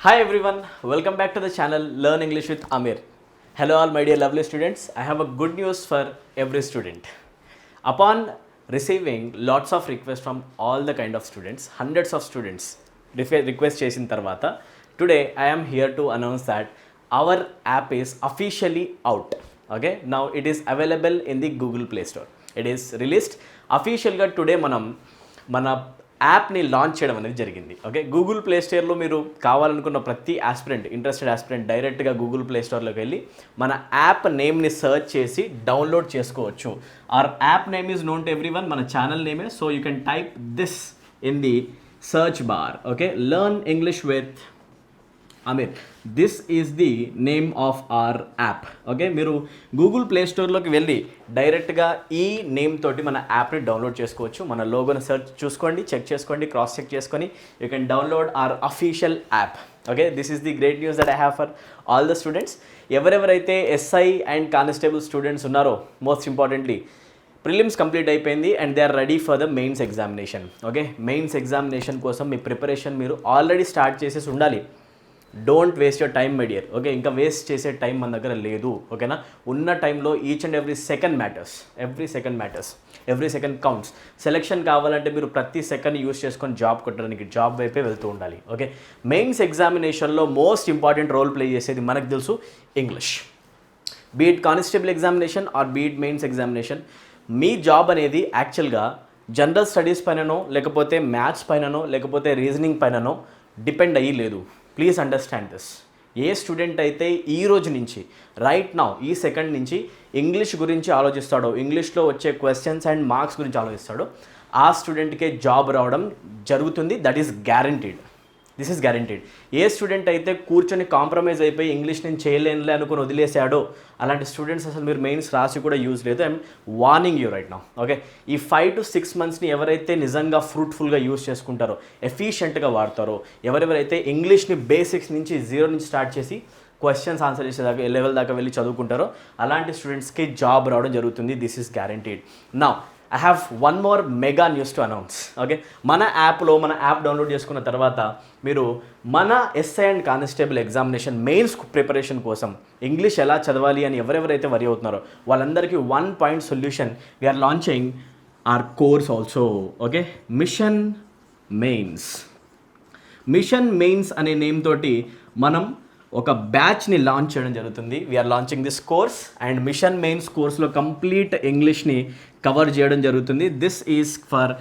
Hi everyone, welcome back to the channel Learn English with Amir. Hello all my dear lovely students. I have a good news for every student. Upon receiving lots of requests from all the kind of students, hundreds of students request చేసిన తర్వాత today I am here to announce that our app is officially out. Okay, now it is available in the Google Play Store. It is released అఫీషియల్గా today మన యాప్ని launch చేయడం అనేది జరిగింది. Okay, Google play స్టోర్లో మీరు కావాలనుకున్న ప్రతి ఇంట్రెస్టెడ్ ఆస్పిరెంట్ డైరెక్ట్గా గూగుల్ ప్లే స్టోర్లోకి వెళ్ళి మన యాప్ నేమ్ని సర్చ్ చేసి డౌన్లోడ్ చేసుకోవచ్చు. Our app name is known to everyone, మన ఛానల్ నేమే. So you can type this in the search bar. Okay, learn English with Aamir, this is the name of our app. Okay, మీరు Google Play స్టోర్లోకి వెళ్ళి డైరెక్ట్గా ఈ name తోటి మన యాప్ని డౌన్లోడ్ చేసుకోవచ్చు. మన లోగోని సెర్చ్ చూసుకోండి, చెక్ చేసుకోండి, క్రాస్ చెక్ చేసుకొని you can download our official app. Okay, this is the great news that I have for all the students. ఎవరెవరైతే ఎస్ఐ అండ్ కానిస్టేబుల్ స్టూడెంట్స్ ఉన్నారో, మోస్ట్ ఇంపార్టెంట్లీ ప్రిలిమ్స్ కంప్లీట్ అయిపోయింది and they are ready for the mains examination. Okay, mains examination కోసం మీ preparation మీరు already start చేసేసి ఉండాలి. Don't waste your time my dear. Okay, ఇంకా waste చేసే టైం మన దగ్గర లేదు. ఓకేనా, ఉన్న టైంలో each and every second matters, every second counts. Selection కావాలంటే మీరు ప్రతి సెకండ్ యూస్ చేసుకొని జాబ్ కొట్టడానికి జాబ్ వైపే వెళ్తూ ఉండాలి. ఓకే, మెయిన్స్ ఎగ్జామినేషన్లో మోస్ట్ ఇంపార్టెంట్ రోల్ ప్లే చేసేది మనకు తెలుసు English. Be it constable examination or be it mains examination, మీ జాబ్ అనేది యాక్చువల్గా జనరల్ స్టడీస్ పైననో లేకపోతే మ్యాథ్స్ పైననో లేకపోతే రీజనింగ్ పైననో డిపెండ్ అయ్యి లేదు. Please understand this. A student అయితే ఈ రోజు నుంచి రైట్ నౌ ఈ సెకండ్ నుంచి ఇంగ్లీష్ గురించి ఆలోచిస్తాడో, ఇంగ్లీష్లో వచ్చే క్వశ్చన్స్ అండ్ మార్క్స్ గురించి ఆలోచిస్తాడో, ఆ స్టూడెంట్కే జాబ్ రావడం జరుగుతుంది. That is guaranteed. This is guaranteed. A student అయితే కూర్చొని కాంప్రమైజ్ అయిపోయి ఇంగ్లీష్ నేను చేయలేనులే అనుకుని వదిలేసాడో, అలాంటి స్టూడెంట్స్ అసలు మీరు మెయిన్స్ రాసి కూడా యూజ్ లేదు. I'm warning you right now. Okay, ఈ 5 to 6 monthsని ఎవరైతే నిజంగా ఫ్రూట్ఫుల్గా యూజ్ చేసుకుంటారో, ఎఫిషియెంట్గా వాడతారో, ఎవరెవరైతే ఇంగ్లీష్ని బేసిక్స్ నుంచి 0 నుంచి స్టార్ట్ చేసి క్వశ్చన్స్ ఆన్సర్ చేసేదాకా లెవెల్ దాకా వెళ్ళి చదువుకుంటారో అలాంటి స్టూడెంట్స్కి జాబ్ రావడం జరుగుతుంది. This is guaranteed. Now I have one more mega news to announce. Okay, మన యాప్ డౌన్లోడ్ చేసుకున్న తర్వాత మీరు మన SI and constable examination mains preparation కోసం ఇంగ్లీష్ ఎలా చదవాలి అని ఎవరెవరైతే వరి అవుతున్నారో వాళ్ళందరికీ 1 point solution. We're launching our course also. Okay, mission mains అనే నేమ్ తోటి మనం ఒక బ్యాచ్ని లాంచ్ చేయడం జరుగుతుంది. We're launching this course and mission mains కోర్స్లో కంప్లీట్ ఇంగ్లీష్ని కవర్ చేయడం జరుగుతుంది. This is for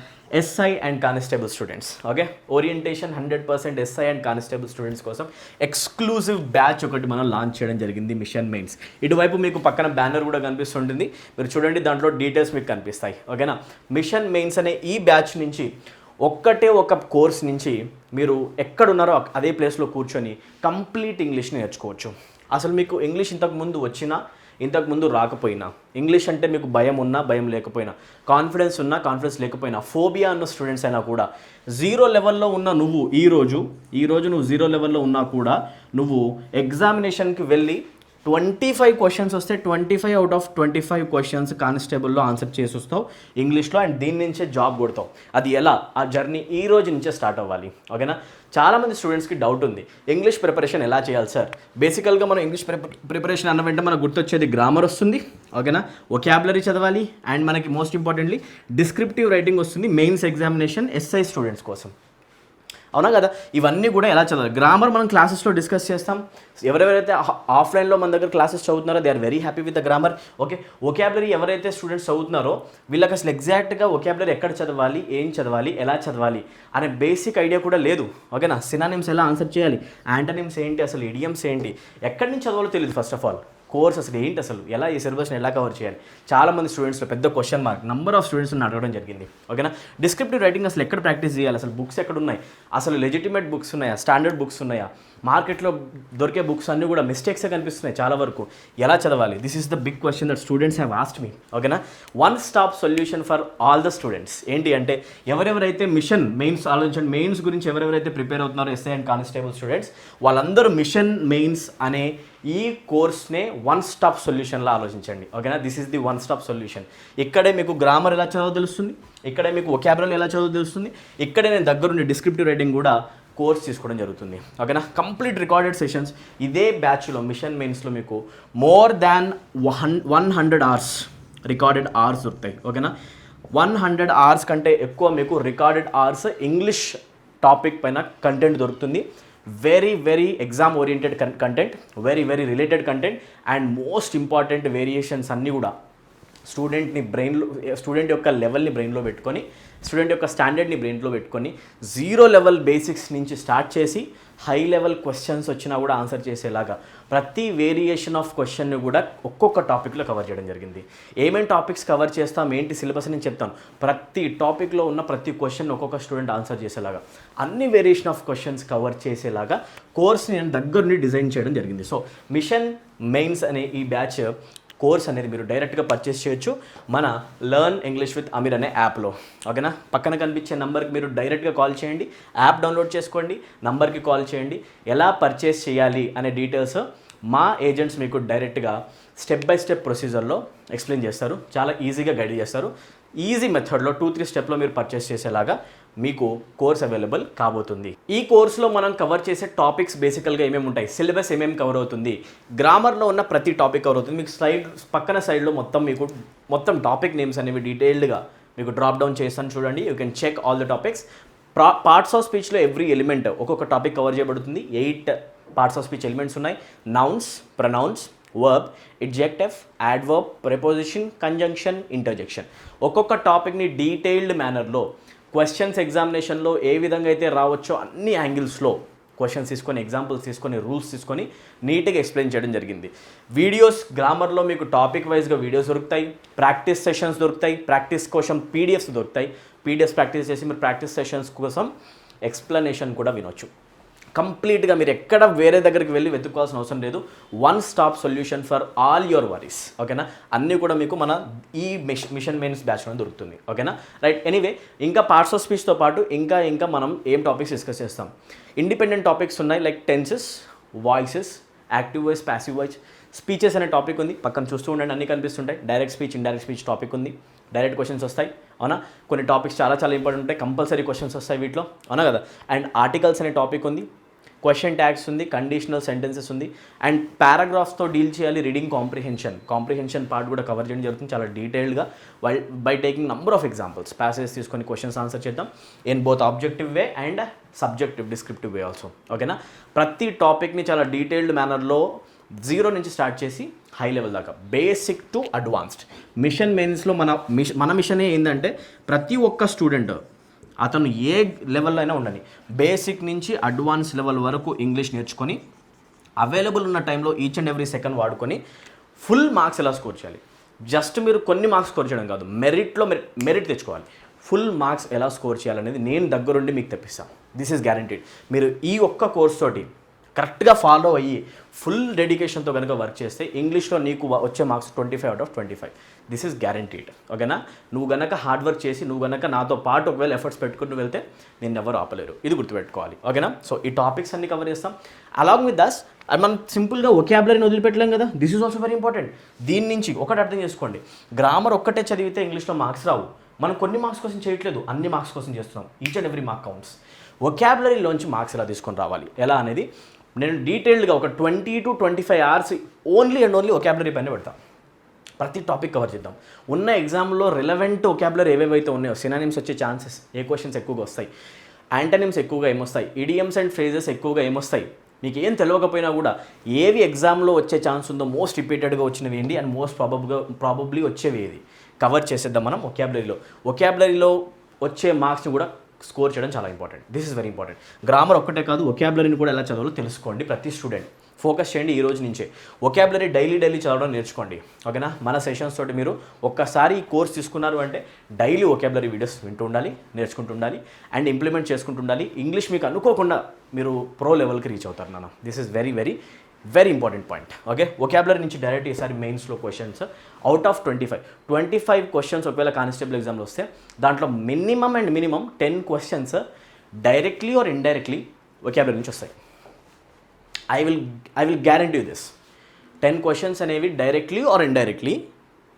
SI and constable students. Okay, orientation 100% SI and constable students కోసం ఎక్స్క్లూజివ్ బ్యాచ్ ఒకటి మనం లాంచ్ చేయడం జరిగింది, మిషన్ మెయిన్స్. ఇటువైపు మీకు పక్కన బ్యానర్ కూడా కనిపిస్తుంటుంది, మీరు చూడండి, దాంట్లో డీటెయిల్స్ మీకు కనిపిస్తాయి. ఓకేనా, మిషన్ మెయిన్స్ అనే ఈ బ్యాచ్ నుంచి ఒక కోర్స్ నుంచి మీరు ఎక్కడున్నారో అదే ప్లేస్లో కూర్చొని కంప్లీట్ ఇంగ్లీష్ని నేర్చుకోవచ్చు. అసలు మీకు ఇంగ్లీష్ ఇంతకుముందు వచ్చినా ఇంతకుముందు రాకపోయినా, ఇంగ్లీష్ అంటే మీకు భయం ఉన్నా భయం లేకపోయినా, కాన్ఫిడెన్స్ ఉన్నా కాన్ఫిడెన్స్ లేకపోయినా, ఫోబియా ఉన్న స్టూడెంట్స్ అయినా కూడా, 0 లెవెల్లో ఉన్న నువ్వు ఈరోజు నువ్వు 0 లెవెల్లో ఉన్నా కూడా నువ్వు ఎగ్జామినేషన్కి వెళ్ళి 25 క్వశ్చన్స్ వస్తే 25 out of 25 క్వశ్చన్స్ కానిస్టేబుల్లో ఆన్సర్ చేసి వస్తావు ఇంగ్లీష్లో, అండ్ దీని నుంచే జాబ్ కొడతావు. అది ఎలా, ఆ జర్నీ ఈ రోజు నుంచే స్టార్ట్ అవ్వాలి. ఓకేనా, చాలామంది స్టూడెంట్స్కి డౌట్ ఉంది, ఇంగ్లీష్ ప్రిపరేషన్ ఎలా చేయాలి సార్? బేసికల్గా మనం ఇంగ్లీష్ ప్రిపరేషన్ అన్న వెంటనే మనకు గుర్తొచ్చేది గ్రామర్ వస్తుంది. ఓకేనా, వొకాబులరీ చదవాలి, అండ్ మనకి మోస్ట్ ఇంపార్టెంట్లీ డిస్క్రిప్టివ్ రైటింగ్ వస్తుంది మెయిన్స్ ఎగ్జామినేషన్ ఎస్ఐ స్టూడెంట్స్ కోసం. అవునా కదా, ఇవన్నీ కూడా ఎలా చదవాలి? గ్రామర్ మనం క్లాసెస్లో డిస్కస్ చేస్తాం. ఎవరెవరైతే ఆఫ్లైన్లో మన దగ్గర క్లాసెస్ చదువుతున్నారో they are very happy with the grammar. Okay, vocabulary ఎవరైతే స్టూడెంట్స్ చదువుతున్నారో వీళ్ళకి అసలు ఎగ్జాక్ట్గా వొకాబులరీ ఎక్కడ చదవాలి, ఏం చదవాలి, ఎలా చదవాలి అనే బేసిక్ ఐడియా కూడా లేదు. ఓకేనా, సినానిమ్స్ ఎలా ఆన్సర్ చేయాలి, యాంటనిమ్స్ ఏంటి, అసలు ఇడియమ్స్ ఏంటి, ఎక్కడి నుంచి చదవాలో తెలియదు. ఫస్ట్ ఆఫ్ ఆల్ కోర్స్ అసలు ఏంటి, అసలు ఎలా ఈ సిలబస్ని ఎలా కవర్ చేయాలి, చాలామంది స్టూడెంట్స్లో పెద్ద క్వశ్చన్ మార్క్. నెంబర్ ఆఫ్ స్టూడెంట్స్ని అడగడం జరిగింది. ఓకేనా, డిస్క్రిప్టివ్ రైటింగ్ అసలు ఎక్కడ ప్రాక్టీస్ చేయాలి, అసలు బుక్స్ ఎక్కడ ఉన్నాయి, అసలు లెజిటిమేట్ బుక్స్ ఉన్నాయా, స్టాండర్డ్ బుక్స్ ఉన్నాయా, మార్కెట్లో దొరికే బుక్స్ అన్నీ కూడా మిస్టేక్సే కనిపిస్తున్నాయి చాలా వరకు, ఎలా చదవాలి? This is the big question that students have asked me. ఓకేనా, 1 stop solution for all the students. ఏంటి అంటే ఎవరెవరైతే మిషన్ మెయిన్స్ ఆలోచించండి, మెయిన్స్ గురించి ఎవరెవరైతే ప్రిపేర్ అవుతున్నారో ఎస్ఐ అండ్ కానిస్టేబుల్ స్టూడెంట్స్ వాళ్ళందరూ మిషన్ మెయిన్స్ అనే ఈ కోర్స్నే 1 stop సొల్యూషన్లా ఆలోచించండి. ఓకేనా, this is the 1 stop solution. ఇక్కడే మీకు గ్రామర్ ఎలా చదవో తెలుస్తుంది, ఇక్కడే మీకు వొకాబులరీ ఎలా చదవో తెలుస్తుంది, ఇక్కడే నేను దగ్గరుండి డిస్క్రిప్టివ్ రైటింగ్ కూడా కోర్స్ తీసుకోవడం జరుగుతుంది. ఓకేనా, కంప్లీట్ రికార్డెడ్ సెషన్స్. ఇదే బ్యాచ్లో మిషన్ మెయిన్స్లో మీకు more than 100 hours recorded hours దొరుకుతాయి. ఓకేనా, 100 అవర్స్ కంటే ఎక్కువ మీకు రికార్డెడ్ అవర్స్ ఇంగ్లీష్ టాపిక్ పైన కంటెంట్ దొరుకుతుంది. Very very exam oriented content, very very related content, and most important variations అన్నీ కూడా స్టూడెంట్ యొక్క లెవెల్ని బ్రెయిన్లో పెట్టుకొని, స్టూడెంట్ యొక్క స్టాండర్డ్ని బ్రెయిన్లో పెట్టుకొని, 0 లెవెల్ బేసిక్స్ నుంచి స్టార్ట్ చేసి హై లెవెల్ క్వశ్చన్స్ వచ్చినా కూడా ఆన్సర్ చేసేలాగా ప్రతి వేరియేషన్ ఆఫ్ క్వశ్చన్ని కూడా ఒక్కొక్క టాపిక్లో కవర్ చేయడం జరిగింది. ఏమేమి టాపిక్స్ కవర్ చేస్తాం, ఏంటి సిలబస్ అని చెప్తాను. ప్రతి టాపిక్లో ఉన్న ప్రతి క్వశ్చన్ ఒక్కొక్క స్టూడెంట్ ఆన్సర్ చేసేలాగా, అన్ని వేరియేషన్ ఆఫ్ క్వశ్చన్స్ కవర్ చేసేలాగా కోర్స్ని నేను దగ్గరుండి డిజైన్ చేయడం జరిగింది. సో మిషన్ మెయిన్స్ అనే ఈ బ్యాచ్ కోర్స్ అనేది మీరు డైరెక్ట్గా పర్చేస్ చేయొచ్చు మన లెర్న్ ఇంగ్లీష్ విత్ అమీర్ అనే యాప్లో. ఓకేనా, పక్కన కనిపించే నెంబర్కి మీరు డైరెక్ట్గా కాల్ చేయండి, యాప్ డౌన్లోడ్ చేసుకోండి, నంబర్కి కాల్ చేయండి. ఎలా పర్చేస్ చేయాలి అనే డీటెయిల్స్ మా ఏజెంట్స్ మీకు డైరెక్ట్గా స్టెప్ బై స్టెప్ ప్రొసీజర్లో ఎక్స్ప్లెయిన్ చేస్తారు, చాలా ఈజీగా గైడ్ చేస్తారు. ఈజీ మెథడ్లో 2-3 స్టెప్లో మీరు పర్చేస్ చేసేలాగా మీకు కోర్స్ అవైలబుల్ కాబోతుంది. ఈ కోర్సులో మనం కవర్ చేసే టాపిక్స్ బేసికల్గా ఏమేమి ఉంటాయి, సిలబస్ ఏమేమి కవర్ అవుతుంది, గ్రామర్లో ఉన్న ప్రతి టాపిక్ కవర్ అవుతుంది. మీకు పక్కన సైడ్లో మొత్తం టాపిక్ నేమ్స్ అనేవి డీటెయిల్డ్గా మీకు డ్రాప్ డౌన్ చేస్తాను, చూడండి. You can check all the topics. Parts of స్పీచ్లో ఎవ్రీ ఎలిమెంట్ ఒక్కొక్క టాపిక్ కవర్ చేయబడుతుంది. 8 పార్ట్స్ ఆఫ్ స్పీచ్ ఎలిమెంట్స్ ఉన్నాయి. Nouns, pronouns, verb, adjective, adverb, preposition, conjunction, interjection. ఒక్కొక్క టాపిక్ని డీటెయిల్డ్ మేనర్లో క్వశ్చన్స్ ఎగ్జామినేషన్లో ఏ విధంగా అయితే రావచ్చో అన్ని యాంగిల్స్లో క్వశ్చన్స్ తీసుకొని, ఎగ్జాంపుల్స్ తీసుకొని, రూల్స్ తీసుకొని నీట్గా ఎక్స్ప్లెయిన్ చేయడం జరిగింది. వీడియోస్ గ్రామర్లో మీకు టాపిక్ వైజ్గా వీడియోస్ దొరుకుతాయి, ప్రాక్టీస్ సెషన్స్ దొరుకుతాయి, ప్రాక్టీస్ కోసం పీడిఎఫ్స్ దొరుకుతాయి. పీడిఎఫ్స్ ప్రాక్టీస్ చేసి మీరు ప్రాక్టీస్ సెషన్స్ కోసం ఎక్స్ప్లెనేషన్ కూడా వినొచ్చు. కంప్లీట్గా మీరు ఎక్కడ వేరే దగ్గరికి వెళ్ళి వెతుక్కోవాల్సిన అవసరం లేదు. One stop solution for all your worries. ఓకేనా, అన్నీ కూడా మీకు మన ఈ మిషన్ మెయిన్స్ బ్యాచ్లో దొరుకుతుంది. ఓకేనా, రైట్. ఎనీవే, ఇంకా పార్ట్స్ ఆఫ్ స్పీచ్తో పాటు ఇంకా మనం ఏం టాపిక్స్ డిస్కస్ చేస్తాం. ఇండిపెండెంట్ టాపిక్స్ ఉన్నాయి, like tenses, voices, active voice, passive voice, speeches అనే టాపిక్ ఉంది. పక్కన చూస్తూ ఉండండి, అన్నీ కనిపిస్తుంటాయి. Direct speech, indirect speech topic ఉంది. డైరెక్ట్ క్వశ్చన్స్ వస్తాయి, అవునా. కొన్ని టాపిక్స్ చాలా ఇంపార్టెంట్ ఉంటాయి, కంపల్సరీ క్వశ్చన్స్ వస్తాయి వీటిలో, అవునా కదా. అండ్ ఆర్టికల్స్ అనే టాపిక్ ఉంది, క్వశ్చన్ ట్యాగ్స్ ఉంది, కండిషనల్ సెంటెన్సెస్ ఉంది, అండ్ పారాగ్రాఫ్స్తో డీల్ చేయాలి. రీడింగ్ కాంప్రిహెన్షన్ పార్ట్ కూడా కవర్ చేయడం జరుగుతుంది చాలా డీటెయిల్డ్గా. By taking number of examples, passage తీసుకొని క్వశ్చన్స్ ఆన్సర్ చేద్దాం in both objective way and subjective descriptive way also. ఓకేనా, ప్రతి టాపిక్ని చాలా డీటెయిల్డ్ మేనర్లో 0 నుంచి స్టార్ట్ చేసి హై లెవెల్ దాకా, బేసిక్ టు అడ్వాన్స్డ్. మిషన్ మెయిన్స్లో మన మిషనే ఏంటంటే ప్రతి ఒక్క స్టూడెంట్ అతను ఏ లెవెల్లో అయినా ఉండని, బేసిక్ నుంచి అడ్వాన్స్ లెవెల్ వరకు ఇంగ్లీష్ నేర్చుకొని అవైలబుల్ ఉన్న టైంలో ఈచ్ అండ్ ఎవ్రీ సెకండ్ వాడుకొని ఫుల్ మార్క్స్ ఎలా స్కోర్ చేయాలి. జస్ట్ మీరు కొన్ని మార్క్స్ స్కోర్ చేయడం కాదు, మెరిట్ తెచ్చుకోవాలి. ఫుల్ మార్క్స్ ఎలా స్కోర్ చేయాలనేది నేను దగ్గరుండి మీకు తెప్పిస్తాను. This is guaranteed. మీరు ఈ ఒక్క కోర్స్ తోటి కరెక్ట్గా ఫాలో అయ్యి ఫుల్ డెడికేషన్తో కనుక వర్క్ చేస్తే ఇంగ్లీష్లో నీకు వచ్చే మార్క్స్ 25/25. This is guaranteed. ఓకేనా, నువ్వు గనక హార్డ్ వర్క్ చేసి నువ్వు గనక నాతో పాటు ఒకవేళ ఎఫర్ట్స్ పెట్టుకుని వెళ్తే నేను ఎవరు ఆపలేరు, ఇది గుర్తుపెట్టుకోవాలి. ఓకేనా, సో ఈ టాపిక్స్ అన్ని కవర్ చేస్తాం. అలాంగ్ విత్ దస్ మనం సింపుల్గా ఒకాబులరీని వదిలిపెట్టలేం కదా, this is also very important. దీని నుంచి ఒకటి అర్థం చేసుకోండి, గ్రామర్ ఒక్కటే చదివితే ఇంగ్లీష్లో మార్క్స్ రావు. మనం కొన్ని మార్క్స్ కోసం చేయట్లేదు, అన్ని మార్క్స్ కోసం చేస్తున్నాం. Each and every mark counts. ఒకాబులరీలోంచి మార్క్స్ ఎలా తీసుకొని రావాలి, ఎలా అనేది నేను డీటెయిల్డ్గా ఒక 20 to 25 అవర్స్ ఓన్లీ ఒకాబులరీ పైన పెడతాం. ప్రతి టాపిక్ కవర్ చేద్దాం. ఉన్న ఎగ్జామ్లో రిలవెంట్ ఒకాబులరీ ఏవేవైతే ఉన్నాయో, సినానిమ్స్ వచ్చే ఛాన్సెస్, ఏ క్వశ్చన్స్ ఎక్కువగా వస్తాయి, యాంటనిమ్స్ ఎక్కువగా ఏమొస్తాయి, ఇడియమ్స్ అండ్ ఫ్రేజెస్ ఎక్కువగా ఏమొస్తాయి, మీకు ఏం తెలియకపోయినా కూడా ఏవి ఎగ్జామ్లో వచ్చే ఛాన్స్ ఉందో, మోస్ట్ రిపీటెడ్గా వచ్చినవి ఏంటి అండ్ మోస్ట్ ప్రాబబ్లీ వచ్చేవి ఏది కవర్ చేసేద్దాం మనం ఒకాబులరీలో వచ్చే మార్క్స్ని కూడా స్కోర్ చేయడం చాలా important. This is very important. Grammar ఒక్కటే కాదు, ఒకాబులరీని కూడా ఎలా చదవాలో తెలుసుకోండి. ప్రతి స్టూడెంట్ ఫోకస్ చేయండి ఈ రోజు నుంచే. ఒకాబులరీ డైలీ చదవడం నేర్చుకోండి. ఓకేనా, మన సెషన్స్ తోటి మీరు ఒక్కసారి ఈ కోర్స్ తీసుకున్నారు అంటే డైలీ ఒకాబులరీ వీడియోస్ వింటూ ఉండాలి, నేర్చుకుంటూ ఉండాలి అండ్ ఇంప్లిమెంట్ చేసుకుంటూ ఉండాలి. ఇంగ్లీష్ మీకు అనుకోకుండా మీరు ప్రో లెవెల్కి రీచ్ అవుతారు నాన్న. This is very important point. Okay, vocabulary నుంచి డైరెక్ట్ ఈసారి మెయిన్స్లో క్వశ్చన్స్ అవుట్ ఆఫ్ 25 క్వశ్చన్స్ ఒకవేళ కానిస్టేబుల్ ఎగ్జామ్లో వస్తే దాంట్లో minimum 10 questions directly or indirectly vocabulary నుంచి వస్తాయి. I will guarantee this. 10 questions అనేవి డైరెక్ట్లీ ఆర్ ఇండైరెక్ట్లీ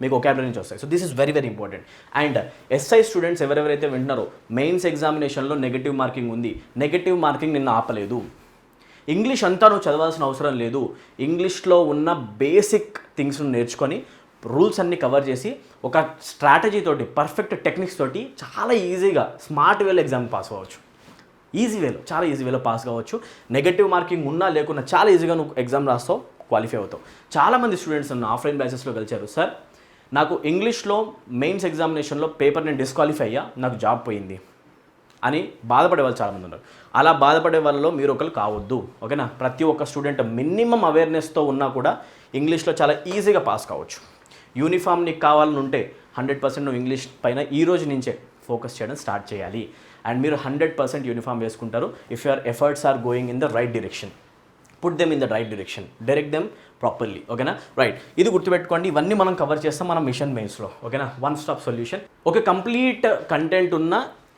మీకు ఒకాబులరీ నుంచి వస్తాయి. So this is very very important. And SI students ఎవరెవరైతే వింటున్నారో మెయిన్స్ ఎగ్జామినేషన్లో నెగటివ్ మార్కింగ్ ఉంది. నెగటివ్ మార్కింగ్ నిన్ను ఆపలేదు. ఇంగ్లీష్ అంతా నువ్వు చదవాల్సిన అవసరం లేదు. ఇంగ్లీష్లో ఉన్న బేసిక్ థింగ్స్ను నేర్చుకొని రూల్స్ అన్నీ కవర్ చేసి ఒక స్ట్రాటజీ తోటి పర్ఫెక్ట్ టెక్నిక్స్ తోటి చాలా ఈజీగా స్మార్ట్ వేలో ఎగ్జామ్ పాస్ అవ్వచ్చు. చాలా ఈజీ వేలో పాస్ కావచ్చు. నెగటివ్ మార్కింగ్ ఉన్నా లేకున్నా చాలా ఈజీగా నువ్వు ఎగ్జామ్ రాస్తావు, క్వాలిఫై అవుతావు. చాలామంది స్టూడెంట్స్ నన్ను ఆఫ్లైన్ బ్యాచెస్లో కలిచారు. సార్ నాకు ఇంగ్లీష్లో మెయిన్స్ ఎగ్జామినేషన్లో పేపర్ నేను డిస్క్వాలిఫై అయ్యా, నాకు జాబ్ పోయింది అని బాధపడే వాళ్ళు చాలామంది ఉన్నారు. అలా బాధపడే వాళ్ళలో మీరు ఒకరు కావద్దు. ఓకేనా? ప్రతి ఒక్క స్టూడెంట్ మినిమం అవేర్నెస్తో ఉన్నా కూడా ఇంగ్లీష్లో చాలా ఈజీగా పాస్ కావచ్చు. యూనిఫామ్ నీకు కావాలని ఉంటే 100% నువ్వు ఇంగ్లీష్ పైన ఈ రోజు నుంచే ఫోకస్ చేయడం స్టార్ట్ చేయాలి. అండ్ మీరు 100% యూనిఫామ్ వేసుకుంటారు if your efforts are going in the right direction. Put them in the right direction, direct them properly. ఓకేనా? రైట్, ఇది గుర్తుపెట్టుకోండి. ఇవన్నీ మనం కవర్ చేస్తాం మన మిషన్ మెయిన్స్లో. ఓకేనా? One stop solution. ఒక కంప్లీట్ కంటెంట్ ఉన్న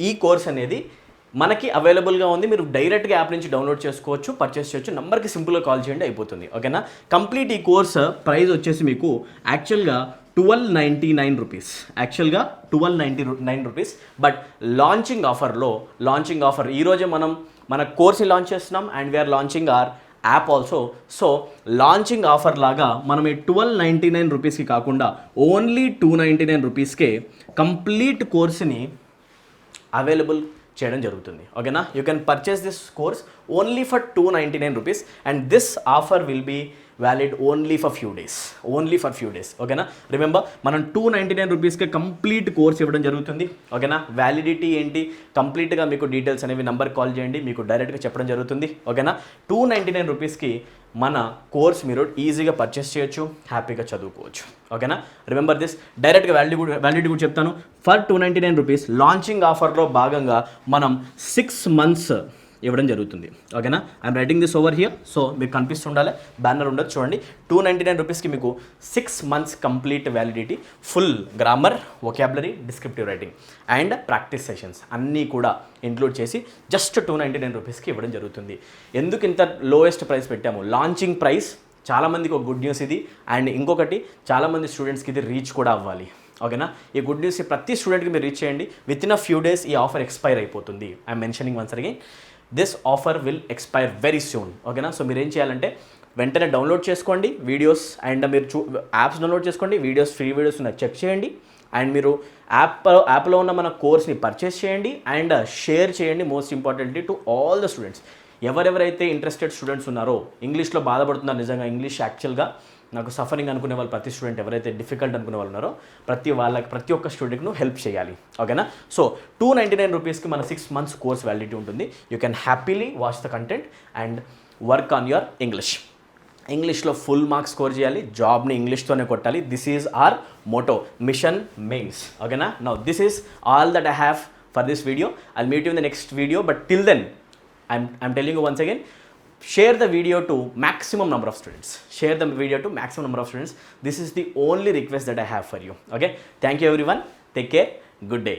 ఈ కోర్స్ అనేది మనకి అవైలబుల్గా ఉంది. మీరు డైరెక్ట్గా యాప్ నుంచి డౌన్లోడ్ చేసుకోవచ్చు, పర్చేస్ చేయొచ్చు. నెంబర్కి సింపుల్గా కాల్ చేయండి, అయిపోతుంది. ఓకేనా? కంప్లీట్ ఈ కోర్స్ ప్రైస్ వచ్చేసి మీకు యాక్చువల్గా 1299 రూపీస్. యాక్చువల్గా 1299 రూపీస్. బట్ లాంచింగ్ ఆఫర్ ఈరోజే మనం మన కోర్స్ని లాంచ్ చేస్తున్నాం. And we're launching our app also. So launching offer లాగా మనం ఈ 1299 రూపీస్కి కాకుండా ఓన్లీ 299 రూపీస్కే కంప్లీట్ కోర్స్ని అవైలబుల్ చేయడం జరుగుతుంది. ఓకేనా? You can purchase this course only for 299 rupees. And this offer will be valid only for few days. ఓకేనా? రిమెంబర్, మనం 299 రూపీస్కి కంప్లీట్ కోర్స్ ఇవ్వడం జరుగుతుంది. ఓకేనా? వ్యాలిడిటీ ఏంటి, కంప్లీట్గా మీకు డీటెయిల్స్ అనేవి నెంబర్ కాల్ చేయండి, మీకు డైరెక్ట్గా చెప్పడం జరుగుతుంది. ఓకేనా? 299 రూపీస్కి మన కోర్స్ మీరు ఈజీగా పర్చేస్ చేయొచ్చు, హ్యాపీగా చదువుకోవచ్చు. ఓకేనా? Remember this. డైరెక్ట్గా వ్యాలిడిటీ కూడా చెప్తాను. ఫర్ 299 రూపీస్ లాంచింగ్ ఆఫర్లో భాగంగా మనం 6 months ఇవ్వడం జరుగుతుంది. ఓకేనా? I'm writing this over here. So మీకు కనిపిస్తుండాలి, బ్యానర్ ఉండదు చూడండి. 299 రూపీస్కి మీకు 6 months complete validity, full grammar, vocabulary, descriptive writing and practice sessions అన్నీ కూడా ఇంక్లూడ్ చేసి జస్ట్ 299 రూపీస్కి ఇవ్వడం జరుగుతుంది. ఎందుకు ఇంత లోయెస్ట్ ప్రైస్ పెట్టాము? Launching price. చాలామందికి ఒక గుడ్ న్యూస్ ఇది. అండ్ ఇంకొకటి, చాలామంది స్టూడెంట్స్కి ఇది రీచ్ కూడా అవ్వాలి. ఓకేనా? ఈ గుడ్ న్యూస్ ప్రతి స్టూడెంట్కి మీరు రీచ్ చేయండి. With in a few days ఈ ఆఫర్ ఎక్స్పైర్ అయిపోతుంది. I'm mentioning once again, this offer will expire very soon. ఓకేనా? సో మీరు ఏం చేయాలంటే వెంటనే డౌన్లోడ్ చేసుకోండి వీడియోస్. అండ్ మీరు యాప్స్ డౌన్లోడ్ చేసుకోండి, ఫ్రీ వీడియోస్ ఉన్నాయి, చెక్ చేయండి. అండ్ మీరు యాప్లో ఉన్న మన కోర్స్ని పర్చేస్ చేయండి అండ్ షేర్ చేయండి. Most importantly to all the students. ఎవరెవరైతే ఇంట్రెస్టెడ్ స్టూడెంట్స్ ఉన్నారో, ఇంగ్లీష్లో బాధపడుతున్నారు, నిజంగా ఇంగ్లీష్ యాక్చువల్గా నాకు సఫరింగ్ అనుకునే వాళ్ళు, ప్రతి స్టూడెంట్ ఎవరైతే డిఫికల్ట్ అనుకునే వాళ్ళు ఉన్నారో ప్రతి ఒక్క స్టూడెంట్ను హెల్ప్ చేయాలి. ఓకేనా? సో 299 రూపీస్కి మన 6 months కోర్స్ వ్యాలిడిటీ ఉంటుంది. You can happily watch the content and work on your ఇంగ్లీష్లో ఫుల్ మార్క్స్ స్కోర్ చేయాలి, జాబ్ని ఇంగ్లీష్తోనే కొట్టాలి. This is our motto, mission mains. ఓకేనా? Now this is all that I have for this video. I'll meet you in the next video. But till then I'm telling you once again, share the video to maximum number of students. This is the only request that I have for you. Okay? Thank you everyone. Take care. Good day.